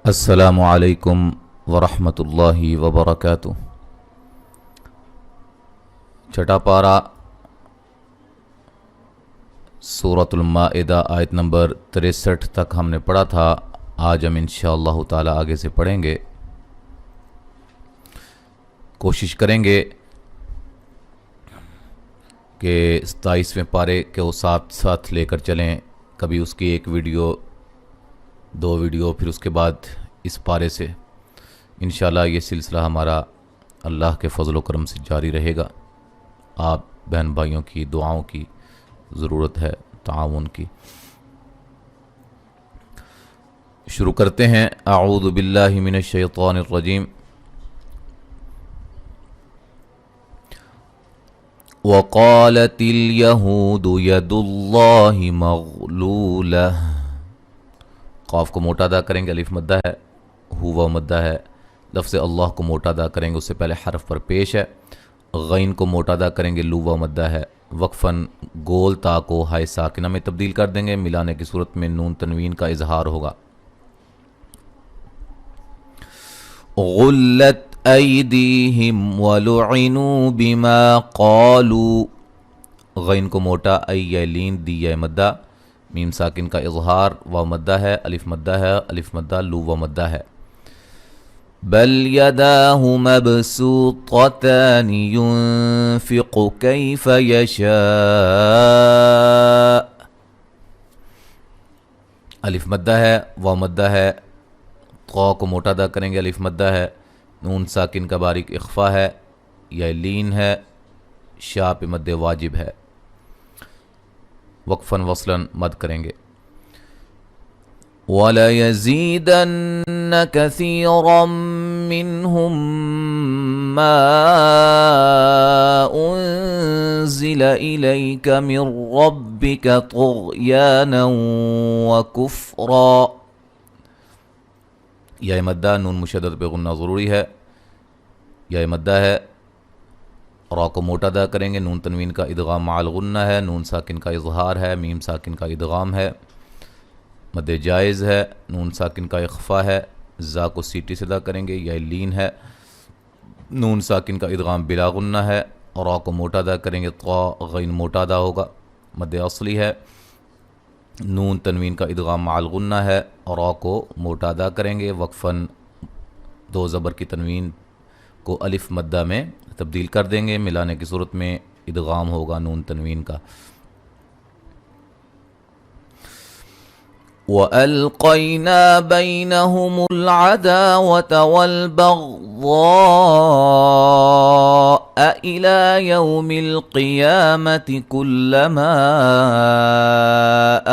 السلام علیکم ورحمۃ اللہ وبرکاتہ۔ چھٹا پارہ سورۃ المائدہ آیت نمبر 63 تک ہم نے پڑھا تھا۔ آج ہم انشاءاللہ تعالی آگے سے پڑھیں گے، کوشش کریں گے کہ 27ویں پارے کے وہ ساتھ ساتھ لے کر چلیں، کبھی اس کی ایک ویڈیو، دو ویڈیو، پھر اس کے بعد اس پارے سے انشاءاللہ یہ سلسلہ ہمارا اللہ کے فضل و کرم سے جاری رہے گا۔ آپ بہن بھائیوں کی دعاؤں کی ضرورت ہے، تعاون کی۔ شروع کرتے ہیں۔ اعوذ باللہ من الشیطان الرجیم۔ وقالت اليہود ید اللہ مغلولہ۔ قاف کو موٹا ادا کریں گے، الف مدہ ہے، ہوا مدہ ہے۔ لفظ اللہ کو موٹا ادا کریں گے، اس سے پہلے حرف پر پیش ہے۔ غین کو موٹا ادا کریں گے، لوا مدہ ہے۔ وقفاً گول تا کو ہائے ساکنہ میں تبدیل کر دیں گے، ملانے کی صورت میں نون تنوین کا اظہار ہوگا۔ غلت ایدیہم ولعنوا بما قالوا۔ غین کو موٹا، ای لین، دی مدہ، میم ساکن کا اظہار، واو مدہ ہے، الف مدہ ہے، الف مدہ لوا مدہ ہے۔ بل یداہ مبسوطتان ينفق کیف یشاء۔ الف مدہ ہے، واو مدہ ہے، قا کو موٹا ادا کریں گے، الف مدہ ہے، نون ساکن کا باریک اخفا ہے، یا لین ہے، شاہ پہ مد واجب ہے، وقفاً وصلاً مد کریں گے۔ وَلَيَزِيدَنَّ كَثِيرًا مِّنْهُمْ مَا أُنزِلَ إِلَيْكَ مِن رَّبِّكَ طُغْيَانًا وَكُفْرًا۔ یا مدہ، نون مشدد پہ غنہ ضروری ہے، یا مدہ ہے، را کو موٹا ادا کریں گے، نون تنوین کا ادغام مع الغنہ ہے، نون ساکن کا اظہار ہے، میم ساکن کا ادغام ہے، مد جائز ہے، نون ساکن کا اخفا ہے، زا کو سیٹی سے ادا کریں گے، یا لین ہے، نون ساکن کا ادغام بلا غنہ ہے، را کو موٹا ادا کریں گے، طا غین موٹا ادا ہوگا، مد اصلی ہے، نون تنوین کا ادغام مع الغنہ ہے، را کو موٹا ادا کریں گے، وقفاً دو زبر کی تنوین کو الف مدہ میں تبدیل کر دیں گے، ملانے کی صورت میں ادغام ہوگا نون تنوین کا۔ وَأَلْقَيْنَا بَيْنَهُمُ الْعَدَاوَةَ وَالْبَغْضَاءَ إِلَى يَوْمِ الْقِيَامَةِ كُلَّمَا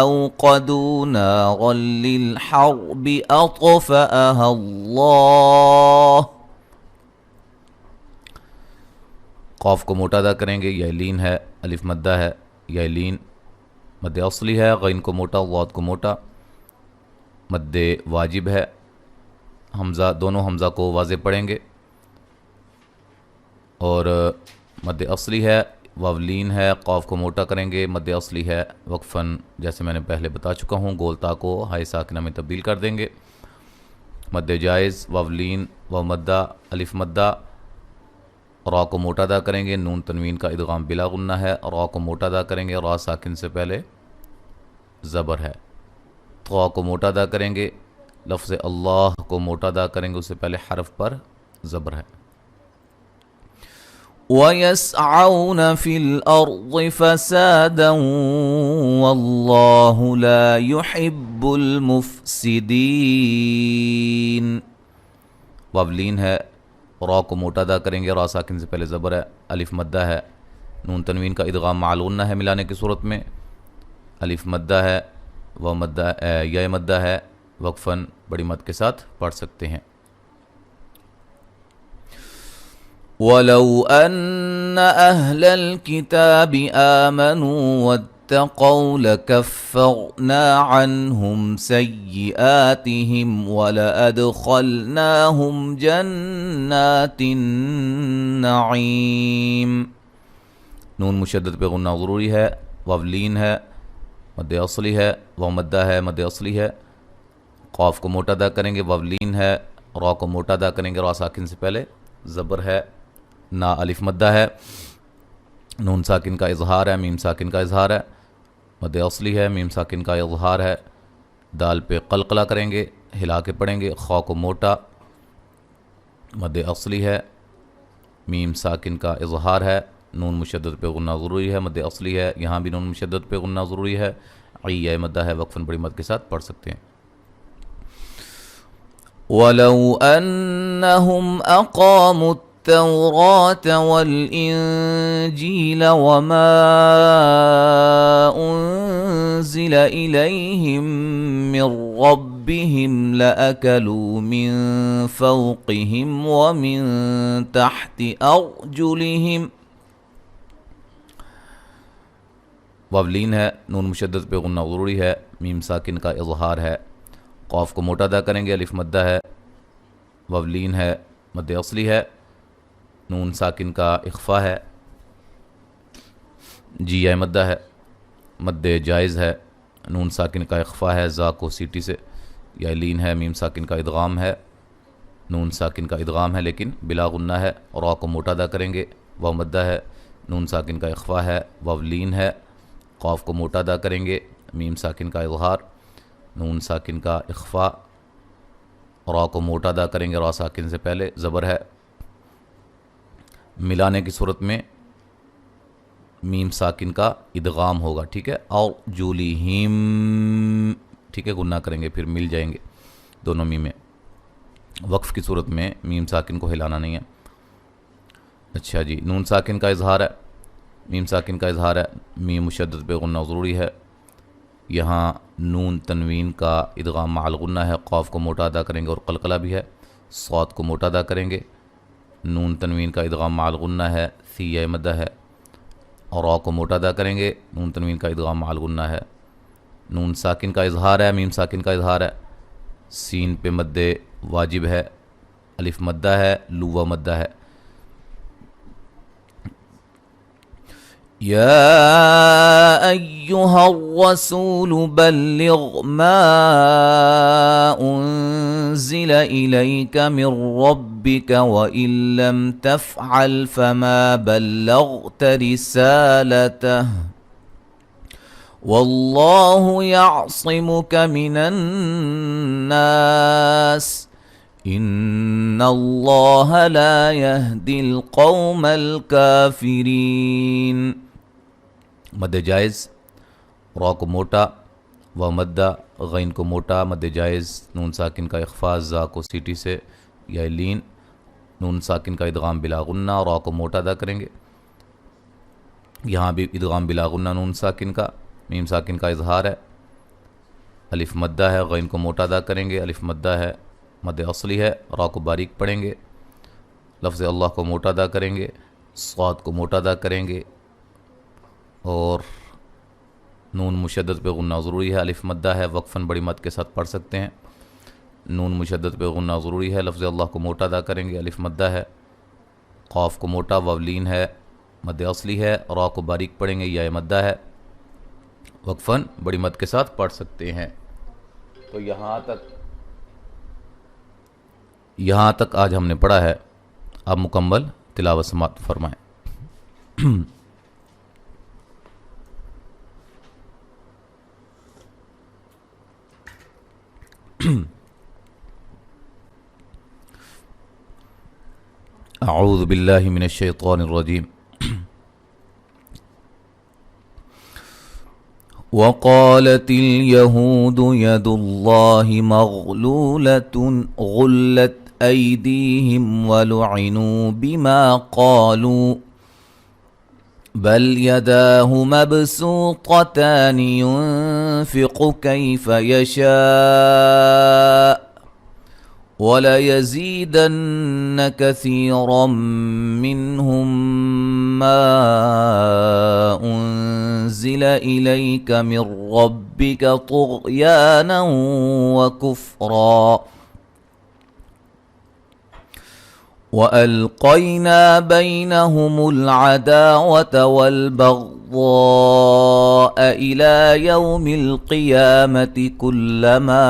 أَوْقَدُوا نَارًا لِلْحَرْبِ أَطْفَأَهَا اللَّهُ۔ قاف کو موٹا ادا کریں گے، یا لین ہے، الف مدہ ہے، یا لین مد اصلی ہے، غین کو موٹا، واض کو موٹا، مد واجب ہے، حمزہ، دونوں حمزہ کو واضح پڑھیں گے، اور مد اصلی ہے، واو لین ہے، قاف کو موٹا کریں گے، مد اصلی ہے، وقفاً جیسے میں نے پہلے بتا چکا ہوں گولتا کو ہائے ساکنہ میں تبدیل کر دیں گے، مد جائز، واو لین، واو مدہ، الف مدہ، را کو موٹا ادا کریں گے، نون تنوین کا ادغام بلا غنہ ہے، را کو موٹا ادا کریں گے، را ساکن سے پہلے زبر ہے، طا کو موٹا ادا کریں گے، لفظ اللہ کو موٹا ادا کریں گے، اس سے پہلے حرف پر زبر ہے۔ وَيَسْعَوْنَ فِي الْأَرْضِ فَسَادًا وَاللَّهُ لَا يُحِبُّ الْمُفْسِدِينَ۔ واولین ہے، را کو موٹا ادا کریں گے، را ساکن سے پہلے زبر ہے، الف مدہ ہے، نون تنوین کا ادغام مع الغنہ ہے، ملانے کی صورت میں الف مدہ ہے، و مدہ، یا مدہ ہے، وقفاً بڑی مد کے ساتھ پڑھ سکتے ہیں۔ وَلَوْ أَنَّ أَهْلَ الْكِتَابِ آمَنُوا وَاتَّقَوْا لَكَفَّرْنَا عَنْهُمْ سَيِّئَاتِهِمْ وَلَأَدْخَلْنَاهُمْ جَنَّاتِ النَّعِيمِ۔ نون مشدد پہ غنہ ضروری ہے، واو لین ہے، مد اصلی ہے، واو مدہ ہے، مد اصلی ہے، قاف کو موٹا ادا کریں گے، وولین ہے، را کو موٹا ادا کریں گے، را ساکن سے پہلے زبر ہے، نا الف مدہ ہے، نون ساکن کا اظہار ہے، میم ساکن کا اظہار ہے، مد اصلی ہے، میم ساکن کا اظہار ہے، دال پہ قلقلہ کریں گے، ہلا کے پڑھیں گے، خا کو موٹا، مد اصلی ہے، میم ساکن کا اظہار ہے، نون مشدد پہ غنہ ضروری ہے، مد اصلی ہے، یہاں بھی نون مشدد پہ غنہ ضروری ہے، عی مدہ ہے، وقفاً بڑی مد کے ساتھ پڑھ سکتے ہیں۔ وَلَوْ أَنَّهُمْ أَقَامُوا التَّوْرَاةَ وَالْإِنْجِيلَ وَمَا أُنْزِلَ إِلَيْهِمْ مِنْ رَبِّهِمْ لَأَكَلُوا مِنْ فَوْقِهِمْ وَمِنْ تَحْتِ أَرْجُلِهِمْ۔ وولین ہے، نون مشدد پہ غنہ ضروری ہے، میم ساکن کا اظہار ہے، قاف کو موٹا ادا کریں گے، الف مدہ ہے، وولین ہے، مد اصلی ہے، نون ساکن کا اخفا ہے، جی مدہ ہے، مد جائز ہے، نون ساکن کا اخفا ہے، زا کو سیٹی سے، یا لین ہے، میم ساکن کا ادغام ہے، نون ساکن کا ادغام ہے لیکن بلا غنہ ہے، را کو موٹا ادا کریں گے، واو مدہ ہے، نون ساکن کا اخفا ہے، وولین ہے، قاف کو موٹا ادا کریں گے، میم ساکن کا اظہار، نون ساکن کا اخفا، را کو موٹا ادا کریں گے، را ساکن سے پہلے زبر ہے، ملانے کی صورت میں میم ساکن کا ادغام ہوگا، ٹھیک ہے، اور جولیہم، ٹھیک ہے، گناہ کریں گے پھر مل جائیں گے دونوں میمیں، وقف کی صورت میں میم ساکن کو ہلانا نہیں ہے۔ اچھا جی، نون ساکن کا اظہار ہے، میم ساکن کا اظہار ہے، میم مشدد پہ غنہ ضروری ہے، یہاں نون تنوین کا ادغام مع الغنہ ہے، قاف کو موٹا ادا کریں گے اور قلقلہ بھی ہے، صاد کو موٹا ادا کریں گے، نون تنوین کا ادغام مع الغنہ ہے، ثی مدہ ہے، اور را کو موٹا ادا کریں گے، نون تنوین کا ادغام مع الغنہ ہے، نون ساکن کا اظہار ہے، میم ساکن کا اظہار ہے، سین پہ مد واجب ہے، الف مدہ ہے، لوا مدہ ہے۔ يا أيها الرسول بلغ ما أنزل إليك من ربك وإن لم تفعل فما بلغت رسالته والله يعصمك من الناس إن الله لا يهدي القوم الكافرين۔ مد جائز، را کو موٹا، و مدہ، غین کو موٹا، مد جائز، نون ساکن کا اخفا، زا کو سیٹی سے، یا لین، نون ساکن کا ادغام بلا غنہ، را کو موٹا ادا کریں گے، یہاں بھی ادغام بلا غنہ نون ساکن کا، میم ساکن کا اظہار ہے، الف مدہ ہے، غین کو موٹا ادا کریں گے، الف مدہ ہے، مد اصلی ہے، را کو باریک پڑھیں گے، لفظ اللہ کو موٹا ادا کریں گے، صاد کو موٹا ادا کریں گے، اور نون مشدد پہ غنہ ضروری ہے، الف مدہ ہے، وقفاً بڑی مد کے ساتھ پڑھ سکتے ہیں، نون مشدد پہ غنہ ضروری ہے، لفظ اللہ کو موٹا ادا کریں گے، الف مدہ ہے، قاف کو موٹا، وولین ہے، مد اصلی ہے، را کو باریک پڑھیں گے، یا مدہ ہے، وقفاً بڑی مد کے ساتھ پڑھ سکتے ہیں۔ تو یہاں تک آج ہم نے پڑھا ہے، اب مکمل تلاوت سماعت فرمائیں۔ اعوذ باللہ من الشیطان الرجیم۔ وقالت اليهود يد الله مغلولة غلت أيديهم ولعنوا بما قالوا بل يداه مبسوطتان ينفق كيف يشاء وَلَيَزِيدَنَّ كَثِيرًا مِّنْهُمْ مَا أُنزِلَ إِلَيْكَ مِنْ رَبِّكَ طُغْيَانًا وَكُفْرًا وألقينا بينهم العداوة والبغضاء إلى يوم القيامة كلما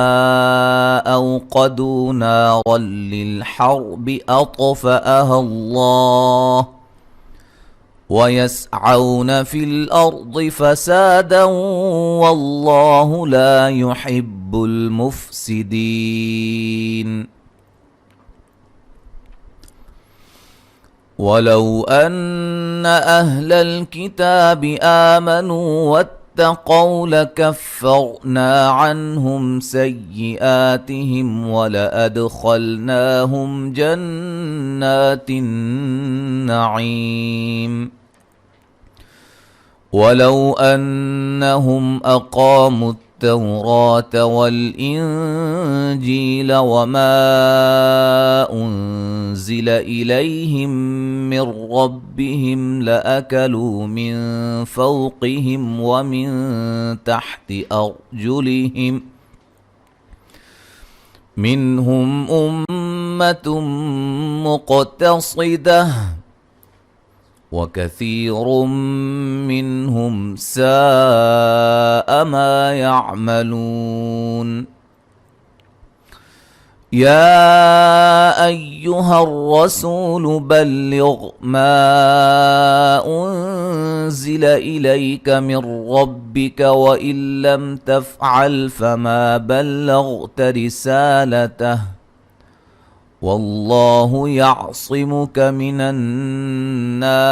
أوقدوا نارا للحرب أطفأها الله ويسعون في الأرض فسادا والله لا يحب المفسدين. ولو أن أهل الكتاب آمنوا واتقوا لكفرنا عنهم سيئاتهم ولأدخلناهم جنات النعيم. ولو أنهم أقاموا التوراة والإنجيل وما أنزل إليهم من ربهم لأكلوا من فوقهم ومن تحت أرجلهم منهم أمة مقتصدة وكثير منهم ساء ما يعملون. يا أيها الرسول بلغ ما أنزل إليك من ربك وإن لم تفعل فما بلغت رسالته والله يعصمك من الناس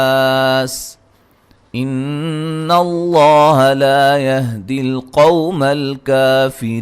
إن الله لا يهدي القوم الكافرين.